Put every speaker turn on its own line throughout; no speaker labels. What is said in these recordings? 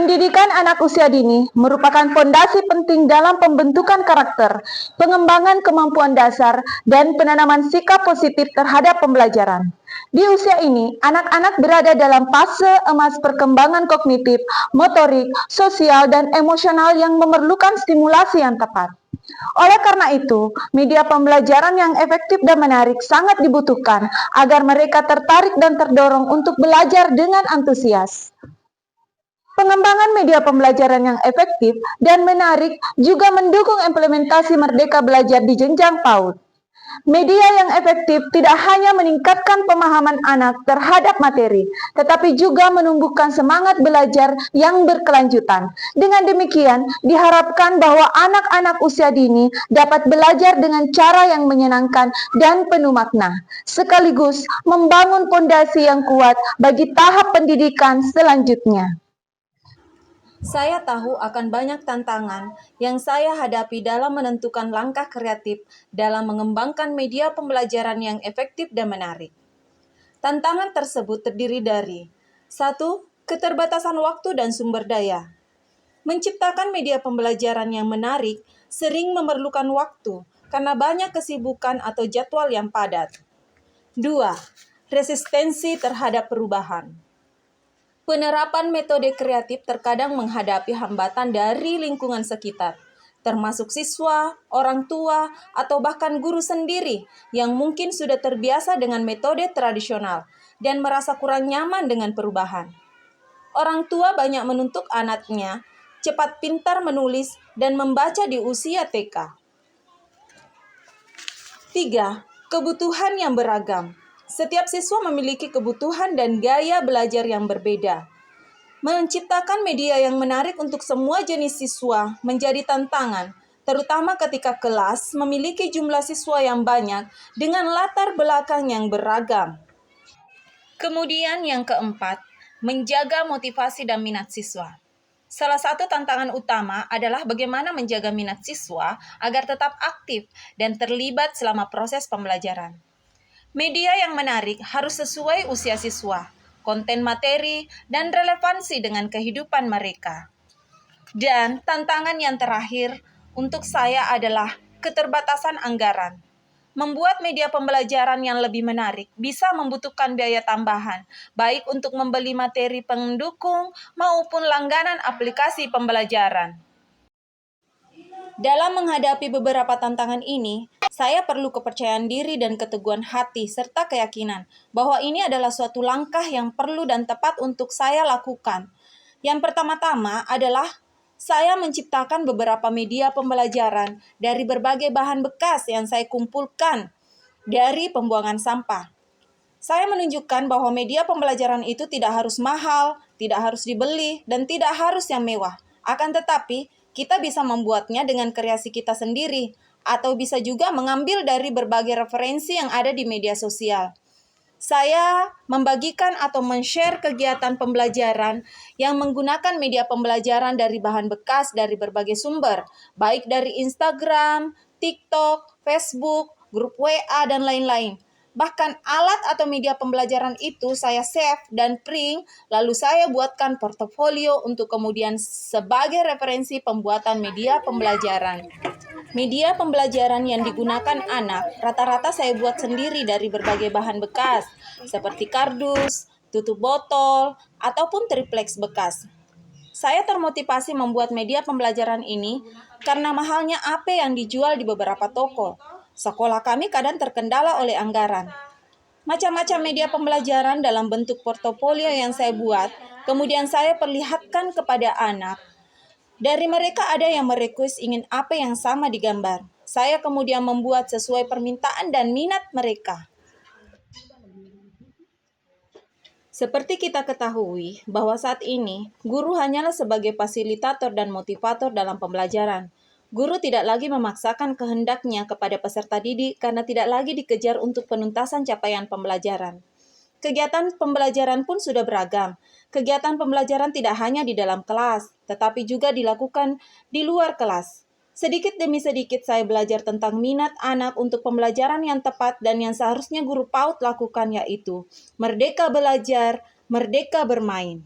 Pendidikan anak usia dini merupakan fondasi penting dalam pembentukan karakter, pengembangan kemampuan dasar, dan penanaman sikap positif terhadap pembelajaran. Di usia ini, anak-anak berada dalam fase emas perkembangan kognitif, motorik, sosial, dan emosional yang memerlukan stimulasi yang tepat. Oleh karena itu, media pembelajaran yang efektif dan menarik sangat dibutuhkan agar mereka tertarik dan terdorong untuk belajar dengan antusias. Pengembangan media pembelajaran yang efektif dan menarik juga mendukung implementasi merdeka belajar di jenjang PAUD. Media yang efektif tidak hanya meningkatkan pemahaman anak terhadap materi, tetapi juga menumbuhkan semangat belajar yang berkelanjutan. Dengan demikian, diharapkan bahwa anak-anak usia dini dapat belajar dengan cara yang menyenangkan dan penuh makna, sekaligus membangun fondasi yang kuat bagi tahap pendidikan selanjutnya.
Saya tahu akan banyak tantangan yang saya hadapi dalam menentukan langkah kreatif dalam mengembangkan media pembelajaran yang efektif dan menarik. Tantangan tersebut terdiri dari 1. Keterbatasan waktu dan sumber daya. Menciptakan media pembelajaran yang menarik sering memerlukan waktu karena banyak kesibukan atau jadwal yang padat. 2. Resistensi terhadap perubahan. Penerapan metode kreatif terkadang menghadapi hambatan dari lingkungan sekitar, termasuk siswa, orang tua, atau bahkan guru sendiri yang mungkin sudah terbiasa dengan metode tradisional dan merasa kurang nyaman dengan perubahan. Orang tua banyak menuntut anaknya cepat pintar menulis dan membaca di usia TK. 3. Kebutuhan yang beragam. Setiap siswa memiliki kebutuhan dan gaya belajar yang berbeda. Menciptakan media yang menarik untuk semua jenis siswa menjadi tantangan, terutama ketika kelas memiliki jumlah siswa yang banyak dengan latar belakang yang beragam. Kemudian yang keempat, menjaga motivasi dan minat siswa. Salah satu tantangan utama adalah bagaimana menjaga minat siswa agar tetap aktif dan terlibat selama proses pembelajaran. Media yang menarik harus sesuai usia siswa, konten materi, dan relevansi dengan kehidupan mereka. Dan tantangan yang terakhir untuk saya adalah keterbatasan anggaran. Membuat media pembelajaran yang lebih menarik bisa membutuhkan biaya tambahan, baik untuk membeli materi pendukung maupun langganan aplikasi pembelajaran. Dalam menghadapi beberapa tantangan ini, saya perlu kepercayaan diri dan keteguhan hati serta keyakinan bahwa ini adalah suatu langkah yang perlu dan tepat untuk saya lakukan. Yang pertama-tama adalah saya menciptakan beberapa media pembelajaran dari berbagai bahan bekas yang saya kumpulkan dari pembuangan sampah. Saya menunjukkan bahwa media pembelajaran itu tidak harus mahal, tidak harus dibeli, dan tidak harus yang mewah. Akan tetapi, kita bisa membuatnya dengan kreasi kita sendiri, atau bisa juga mengambil dari berbagai referensi yang ada di media sosial. Saya membagikan atau men-share kegiatan pembelajaran yang menggunakan media pembelajaran dari bahan bekas dari berbagai sumber, baik dari Instagram, TikTok, Facebook, grup WA, dan lain-lain. Bahkan alat atau media pembelajaran itu saya save dan print, lalu saya buatkan portofolio untuk kemudian sebagai referensi pembuatan media pembelajaran. Media pembelajaran yang digunakan anak rata-rata saya buat sendiri dari berbagai bahan bekas, seperti kardus, tutup botol, ataupun triplex bekas. Saya termotivasi membuat media pembelajaran ini karena mahalnya AP yang dijual di beberapa toko. Sekolah kami kadang terkendala oleh anggaran. Macam-macam media pembelajaran dalam bentuk portofolio yang saya buat, kemudian saya perlihatkan kepada anak. Dari mereka ada yang merequest ingin apa yang sama digambar. Saya kemudian membuat sesuai permintaan dan minat mereka. Seperti kita ketahui bahwa saat ini, guru hanyalah sebagai fasilitator dan motivator dalam pembelajaran. Guru tidak lagi memaksakan kehendaknya kepada peserta didik karena tidak lagi dikejar untuk penuntasan capaian pembelajaran. Kegiatan pembelajaran pun sudah beragam. Kegiatan pembelajaran tidak hanya di dalam kelas, tetapi juga dilakukan di luar kelas. Sedikit demi sedikit saya belajar tentang minat anak untuk pembelajaran yang tepat dan yang seharusnya guru PAUD lakukan, yaitu merdeka belajar, merdeka bermain.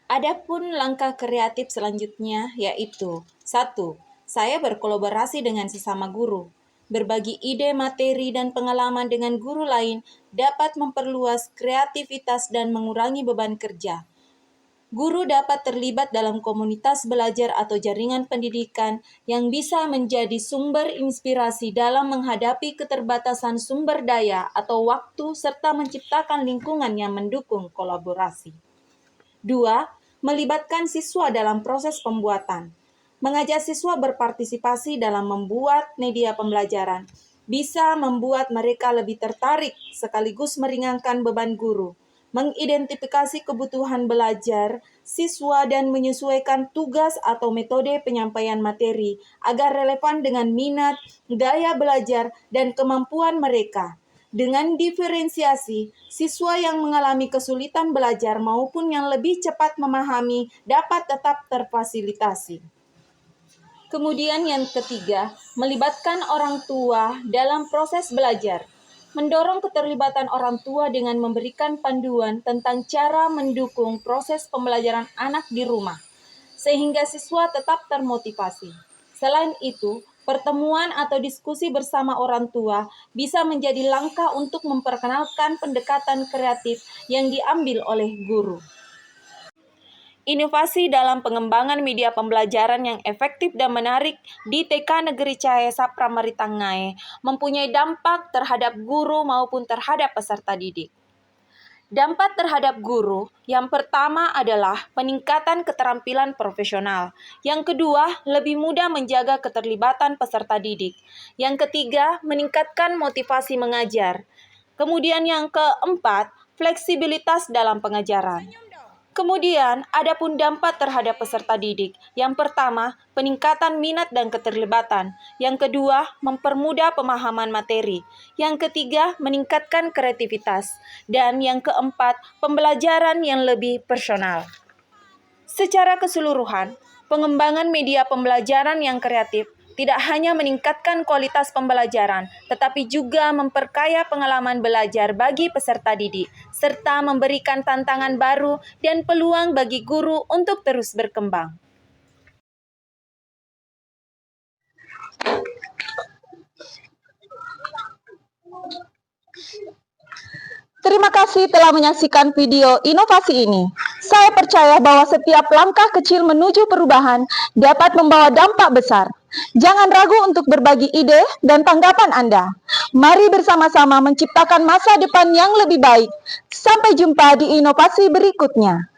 Adapun langkah kreatif selanjutnya yaitu 1. Saya berkolaborasi dengan sesama guru. Berbagi ide, materi, dan pengalaman dengan guru lain dapat memperluas kreativitas dan mengurangi beban kerja. Guru dapat terlibat dalam komunitas belajar atau jaringan pendidikan yang bisa menjadi sumber inspirasi dalam menghadapi keterbatasan sumber daya atau waktu serta menciptakan lingkungan yang mendukung kolaborasi. 2. Melibatkan siswa dalam proses pembuatan. Mengajak siswa berpartisipasi dalam membuat media pembelajaran bisa membuat mereka lebih tertarik sekaligus meringankan beban guru, mengidentifikasi kebutuhan belajar siswa dan menyesuaikan tugas atau metode penyampaian materi agar relevan dengan minat, gaya belajar, dan kemampuan mereka. Dengan diferensiasi, siswa yang mengalami kesulitan belajar maupun yang lebih cepat memahami dapat tetap terfasilitasi. Kemudian yang ketiga, melibatkan orang tua dalam proses belajar. Mendorong keterlibatan orang tua dengan memberikan panduan tentang cara mendukung proses pembelajaran anak di rumah, sehingga siswa tetap termotivasi. Selain itu, pertemuan atau diskusi bersama orang tua bisa menjadi langkah untuk memperkenalkan pendekatan kreatif yang diambil oleh guru. Inovasi dalam pengembangan media pembelajaran yang efektif dan menarik di TK Negeri Cahaya Sapra Maritangae mempunyai dampak terhadap guru maupun terhadap peserta didik. Dampak terhadap guru yang pertama adalah peningkatan keterampilan profesional. Yang kedua, lebih mudah menjaga keterlibatan peserta didik. Yang ketiga, meningkatkan motivasi mengajar. Kemudian yang keempat, fleksibilitas dalam pengajaran. Kemudian, ada pun dampak terhadap peserta didik. Yang pertama, peningkatan minat dan keterlibatan. Yang kedua, mempermudah pemahaman materi. Yang ketiga, meningkatkan kreativitas. Dan yang keempat, pembelajaran yang lebih personal. Secara keseluruhan, pengembangan media pembelajaran yang kreatif tidak hanya meningkatkan kualitas pembelajaran, tetapi juga memperkaya pengalaman belajar bagi peserta didik, serta memberikan tantangan baru dan peluang bagi guru untuk terus berkembang.
Terima kasih telah menyaksikan video inovasi ini. Saya percaya bahwa setiap langkah kecil menuju perubahan dapat membawa dampak besar. Jangan ragu untuk berbagi ide dan tanggapan Anda. Mari bersama-sama menciptakan masa depan yang lebih baik. Sampai jumpa di inovasi berikutnya.